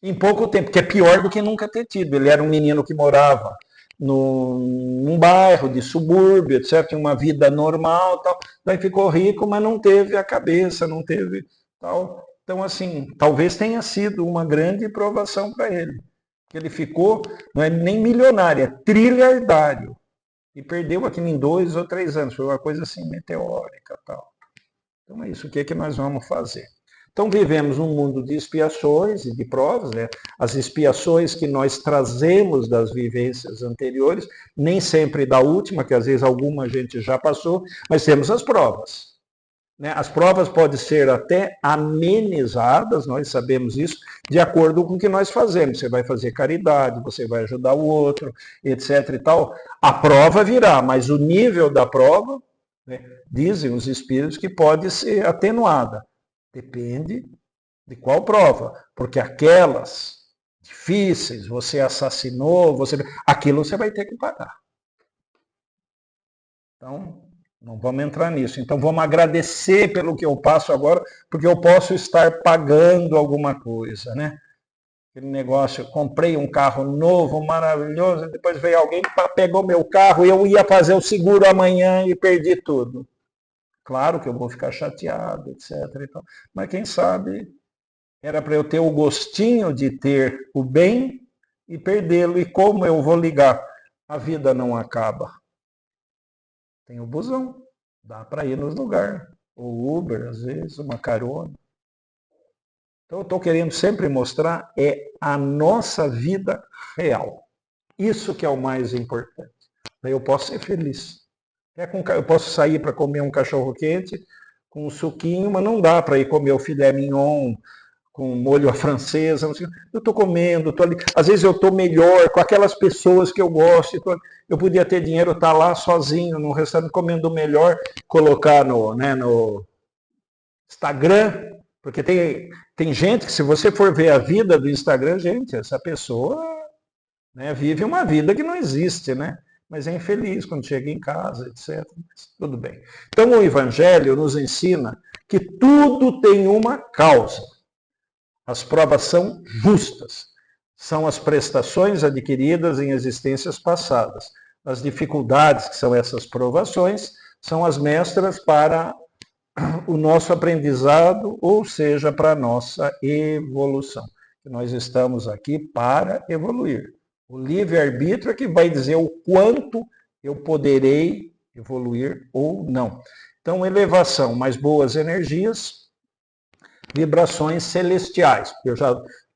Em pouco tempo, que é pior do que nunca ter tido. Ele era um menino que morava num bairro de subúrbio, etc., tinha uma vida normal, tal. Daí ficou rico, mas não teve a cabeça, não teve tal. Então, assim, talvez tenha sido uma grande provação para ele. Ele ficou, não é nem milionário, é trilhardário. E perdeu aquilo em 2 ou 3 anos. Foi uma coisa assim, meteórica tal. Então é isso, o que é que nós vamos fazer? Então vivemos num mundo de expiações e de provas, né? As expiações que nós trazemos das vivências anteriores, nem sempre da última, que às vezes alguma gente já passou, mas temos as provas. Né? As provas podem ser até amenizadas, nós sabemos isso, de acordo com o que nós fazemos. Você vai fazer caridade, você vai ajudar o outro, etc. e tal. A prova virá, mas o nível da prova, né, dizem os espíritos que pode ser atenuada. Depende de qual prova, porque aquelas difíceis, você assassinou, aquilo você vai ter que pagar. Então, não vamos entrar nisso. Então, vamos agradecer pelo que eu passo agora, porque eu posso estar pagando alguma coisa, né? Aquele negócio, eu comprei um carro novo, maravilhoso, depois veio alguém que pegou meu carro e eu ia fazer o seguro amanhã e perdi tudo. Claro que eu vou ficar chateado, etc. Então, mas quem sabe era para eu ter o gostinho de ter o bem e perdê-lo. E como eu vou ligar? A vida não acaba. Tem o busão, dá para ir nos lugares. O Uber, às vezes, uma carona. Então, eu estou querendo sempre mostrar a nossa vida real. Isso que é o mais importante. Daí eu posso ser feliz. Eu posso sair para comer um cachorro-quente com um suquinho, mas não dá para ir comer o filé mignon com molho à francesa. Eu estou comendo, estou ali. Às vezes eu estou melhor com aquelas pessoas que eu gosto. Eu podia ter dinheiro, estar lá sozinho num restaurante comendo melhor, colocar no Instagram, porque tem gente que, se você for ver a vida do Instagram, gente, essa pessoa, né, vive uma vida que não existe, né? Mas é infeliz quando chega em casa, etc. Mas tudo bem. Então o Evangelho nos ensina que tudo tem uma causa. As provas são justas. São as prestações adquiridas em existências passadas. As dificuldades, que são essas provações, são as mestras para o nosso aprendizado, ou seja, para a nossa evolução. Nós estamos aqui para evoluir. O livre-arbítrio é que vai dizer o quanto eu poderei evoluir ou não. Então, elevação, mais boas energias, vibrações celestiais. Eu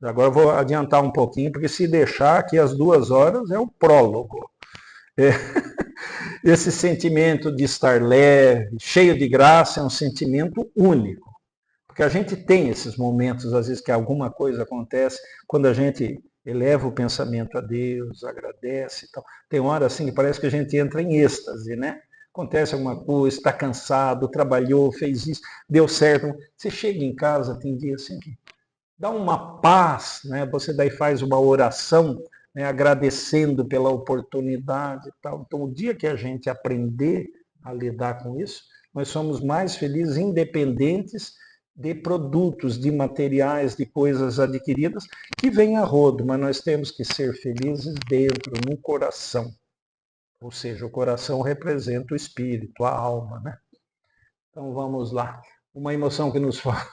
agora vou adiantar um pouquinho, porque se deixar aqui as 2 horas é o prólogo. Esse sentimento de estar leve, cheio de graça, é um sentimento único. Porque a gente tem esses momentos, às vezes, que alguma coisa acontece, quando a gente eleva o pensamento a Deus, agradece e tal. Tem hora assim que parece que a gente entra em êxtase, né? Acontece alguma coisa, está cansado, trabalhou, fez isso, deu certo. Você chega em casa, tem dia assim que dá uma paz, né? Você daí faz uma oração, né, agradecendo pela oportunidade e tal. Então, o dia que a gente aprender a lidar com isso, nós somos mais felizes, independentes de produtos, de materiais, de coisas adquiridas, que vêm a rodo, mas nós temos que ser felizes dentro, no coração. Ou seja, o coração representa o espírito, a alma, né? Então vamos lá. Uma emoção que nos faz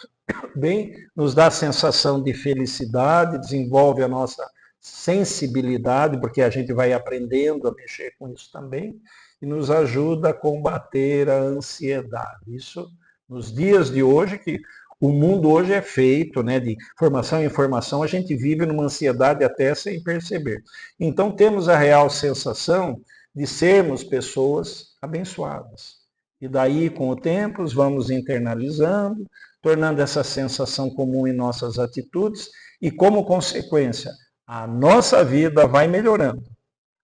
bem, nos dá a sensação de felicidade, desenvolve a nossa sensibilidade, porque a gente vai aprendendo a mexer com isso também, e nos ajuda a combater a ansiedade. Isso nos dias de hoje, que o mundo hoje é feito, né, de informação em informação, a gente vive numa ansiedade até sem perceber. Então temos a real sensação de sermos pessoas abençoadas. E daí, com o tempo, vamos internalizando, tornando essa sensação comum em nossas atitudes e, como consequência, a nossa vida vai melhorando.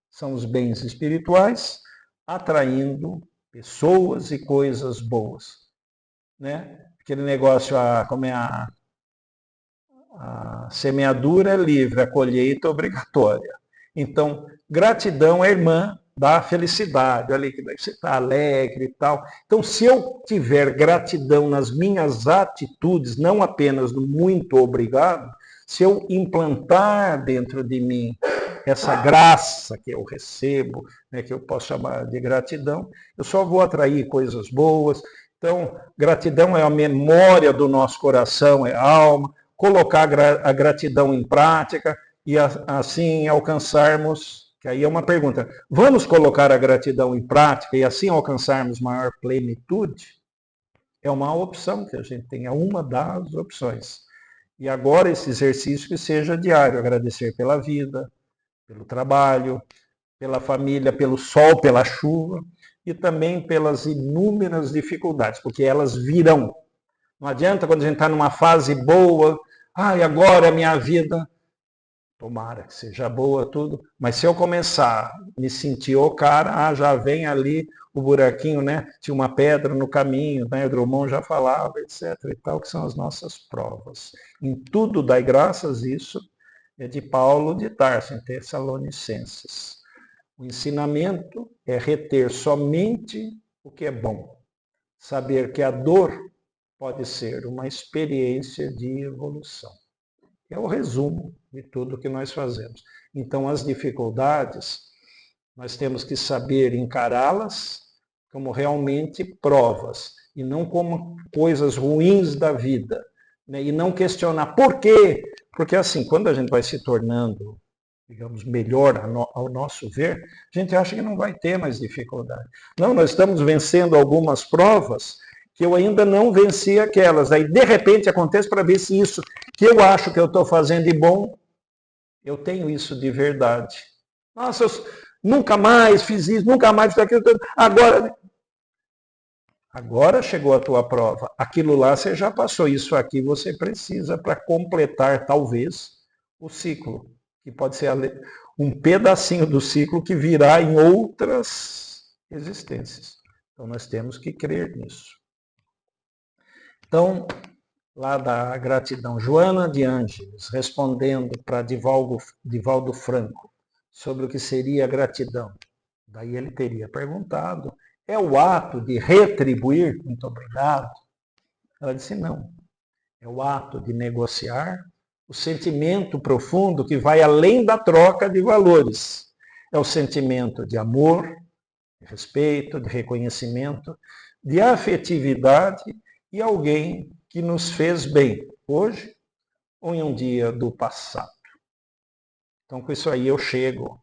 São os bens espirituais atraindo pessoas e coisas boas, né? Aquele negócio, como é a semeadura é livre, a colheita é obrigatória. Então, gratidão é irmã da felicidade. Olha que você está alegre e tal. Então, se eu tiver gratidão nas minhas atitudes, não apenas no muito obrigado, se eu implantar dentro de mim essa graça que eu recebo, né, que eu posso chamar de gratidão, eu só vou atrair coisas boas. Então, gratidão é a memória do nosso coração, é a alma, colocar a gratidão em prática e assim alcançarmos, que aí é uma pergunta, vamos colocar a gratidão em prática e assim alcançarmos maior plenitude? É uma opção que a gente tem, é uma das opções. E agora esse exercício que seja diário, agradecer pela vida, pelo trabalho, pela família, pelo sol, pela chuva e também pelas inúmeras dificuldades, porque elas virão. Não adianta quando a gente está numa fase boa, agora a minha vida, tomara que seja boa tudo, mas se eu começar a me sentir o cara, já vem ali o buraquinho, né? Tinha uma pedra no caminho, né? O Drummond já falava, etc. e tal, que são as nossas provas. Em tudo dai graças, isso é de Paulo de Tarso, em Tessalonicenses. O ensinamento é reter somente o que é bom. Saber que a dor pode ser uma experiência de evolução. É o resumo de tudo que nós fazemos. Então, as dificuldades, nós temos que saber encará-las como realmente provas, e não como coisas ruins da vida. Né? E não questionar por quê. Porque assim, quando a gente vai se tornando, digamos, melhor ao nosso ver, a gente acha que não vai ter mais dificuldade. Não, nós estamos vencendo algumas provas que eu ainda não venci aquelas. Aí, de repente, acontece para ver se isso que eu acho que eu estou fazendo de bom, eu tenho isso de verdade. Nossa, eu nunca mais fiz isso, nunca mais fiz aquilo. Agora chegou a tua prova. Aquilo lá você já passou. Isso aqui você precisa para completar, talvez, o ciclo. Que pode ser um pedacinho do ciclo que virá em outras existências. Então nós temos que crer nisso. Então, lá da gratidão, Joana de Ângeles, respondendo para Divaldo Franco sobre o que seria a gratidão. Daí ele teria perguntado, é o ato de retribuir? Muito obrigado. Ela disse, não. É o ato de negociar o sentimento profundo que vai além da troca de valores. É o sentimento de amor, de respeito, de reconhecimento, de afetividade e alguém que nos fez bem, hoje ou em um dia do passado. Então, com isso aí eu chego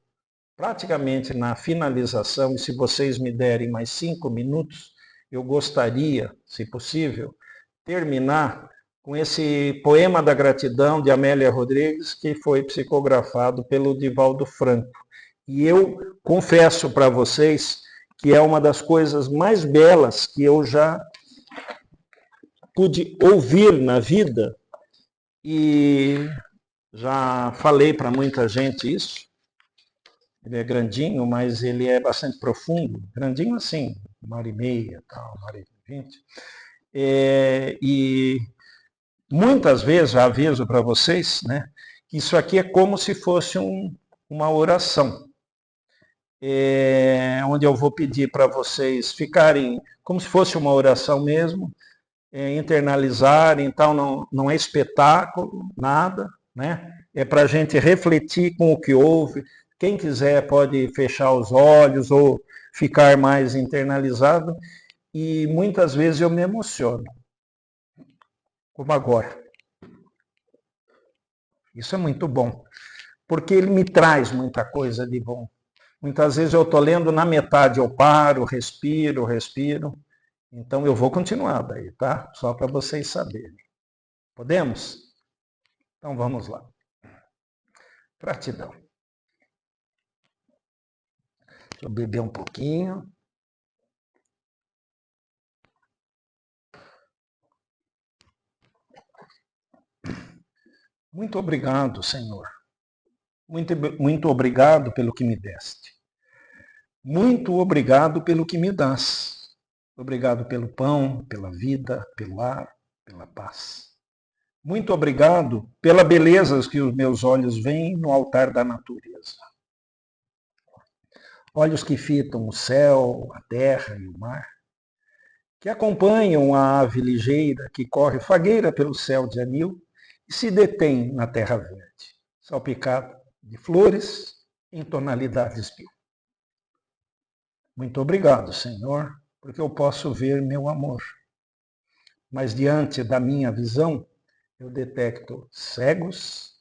praticamente na finalização, e se vocês me derem mais 5 minutos, eu gostaria, se possível, terminar com esse poema da gratidão de Amélia Rodrigues, que foi psicografado pelo Divaldo Franco. E eu confesso para vocês que é uma das coisas mais belas que eu já pude ouvir na vida, e já falei para muita gente isso. Ele é grandinho, mas ele é bastante profundo. Grandinho assim, 1h30, tal, 1h20. E muitas vezes, já aviso para vocês, né, que isso aqui é como se fosse uma oração. Onde eu vou pedir para vocês ficarem como se fosse uma oração mesmo, internalizarem, então não é espetáculo, nada, né? É para a gente refletir com o que houve. Quem quiser pode fechar os olhos ou ficar mais internalizado, e muitas vezes eu me emociono, como agora. Isso é muito bom, porque ele me traz muita coisa de bom. Muitas vezes eu estou lendo, na metade eu paro, respiro. Então eu vou continuar daí, tá? Só para vocês saberem. Podemos? Então vamos lá. Gratidão. Deixa eu beber um pouquinho. Muito obrigado, Senhor. Muito obrigado pelo que me deste. Muito obrigado pelo que me dás. Obrigado pelo pão, pela vida, pelo ar, pela paz. Muito obrigado pela beleza que os meus olhos veem no altar da natureza. Olhos que fitam o céu, a terra e o mar, que acompanham a ave ligeira que corre fagueira pelo céu de anil e se detém na terra verde, salpicada de flores em tonalidades mil. Muito obrigado, Senhor, porque eu posso ver meu amor. Mas diante da minha visão, eu detecto cegos,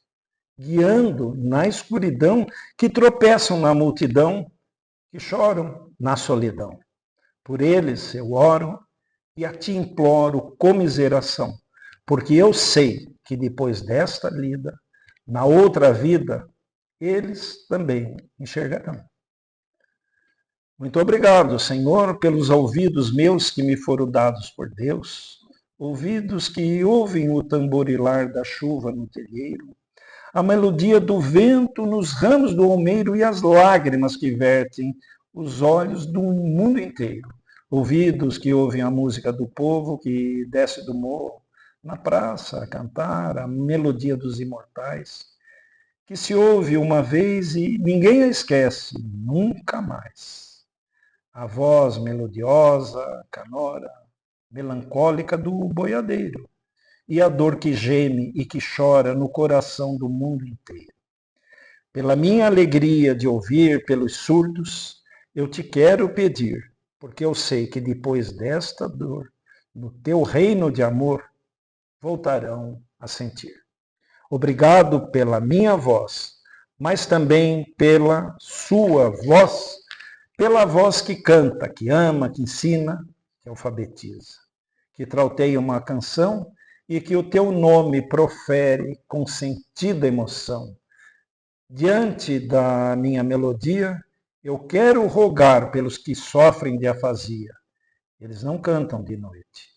guiando na escuridão, que tropeçam na multidão, que choram na solidão. Por eles eu oro e a ti imploro comiseração, porque eu sei que depois desta lida, na outra vida, eles também enxergarão. Muito obrigado, Senhor, pelos ouvidos meus que me foram dados por Deus, ouvidos que ouvem o tamborilar da chuva no telheiro, a melodia do vento nos ramos do almeiro e as lágrimas que vertem os olhos do mundo inteiro. Ouvidos que ouvem a música do povo que desce do morro na praça a cantar a melodia dos imortais, que se ouve uma vez e ninguém a esquece, nunca mais. A voz melodiosa, canora, melancólica do boiadeiro, e a dor que geme e que chora no coração do mundo inteiro. Pela minha alegria de ouvir pelos surdos, eu te quero pedir, porque eu sei que depois desta dor, no teu reino de amor, voltarão a sentir. Obrigado pela minha voz, mas também pela sua voz, pela voz que canta, que ama, que ensina, que alfabetiza, que trauteia uma canção e que o teu nome profere com sentida emoção. Diante da minha melodia, eu quero rogar pelos que sofrem de afasia. Eles não cantam de noite,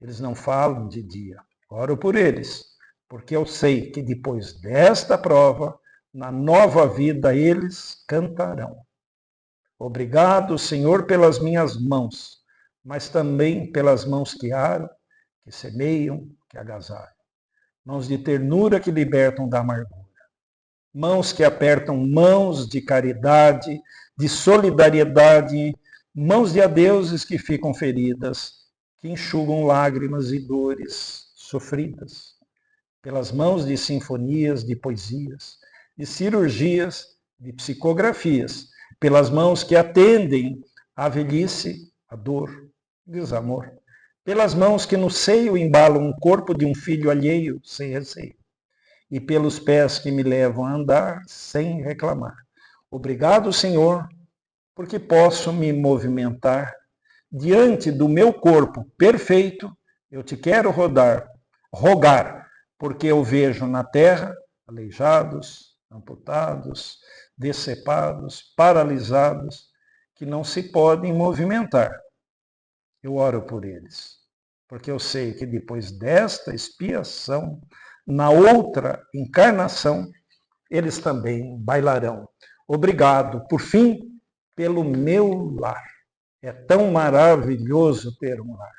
eles não falam de dia. Oro por eles, porque eu sei que depois desta prova, na nova vida, eles cantarão. Obrigado, Senhor, pelas minhas mãos, mas também pelas mãos que aram, que semeiam, que agasalham. Mãos de ternura que libertam da amargura. Mãos que apertam, mãos de caridade, de solidariedade, mãos de adeuses que ficam feridas, que enxugam lágrimas e dores sofridas. Pelas mãos de sinfonias, de poesias, de cirurgias, de psicografias, pelas mãos que atendem à velhice, à dor, desamor, pelas mãos que no seio embalam o corpo de um filho alheio, sem receio, e pelos pés que me levam a andar sem reclamar. Obrigado, Senhor, porque posso me movimentar diante do meu corpo perfeito. Eu te quero rogar, porque eu vejo na terra aleijados, amputados, decepados, paralisados, que não se podem movimentar. Eu oro por eles, porque eu sei que depois desta expiação, na outra encarnação, eles também bailarão. Obrigado, por fim, pelo meu lar. É tão maravilhoso ter um lar.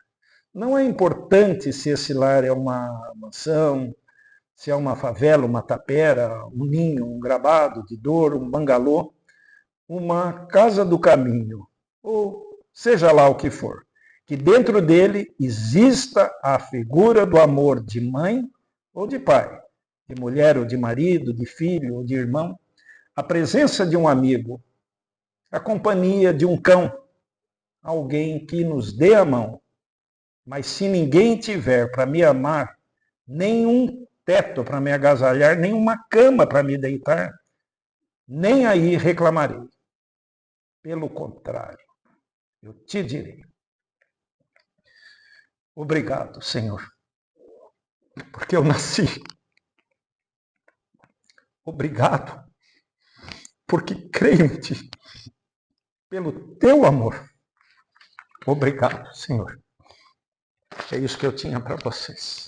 Não é importante se esse lar é uma mansão, se é uma favela, uma tapera, um ninho, um gramado de dor, um bangalô, uma casa do caminho, ou seja lá o que for. Que dentro dele exista a figura do amor de mãe ou de pai, de mulher ou de marido, de filho ou de irmão, a presença de um amigo, a companhia de um cão, alguém que nos dê a mão. Mas se ninguém tiver para me amar, nem um teto para me agasalhar, nem uma cama para me deitar, nem aí reclamarei. Pelo contrário, eu te direi: obrigado, Senhor, porque eu nasci. Obrigado, porque creio em ti, pelo teu amor. Obrigado, Senhor. É isso que eu tinha para vocês.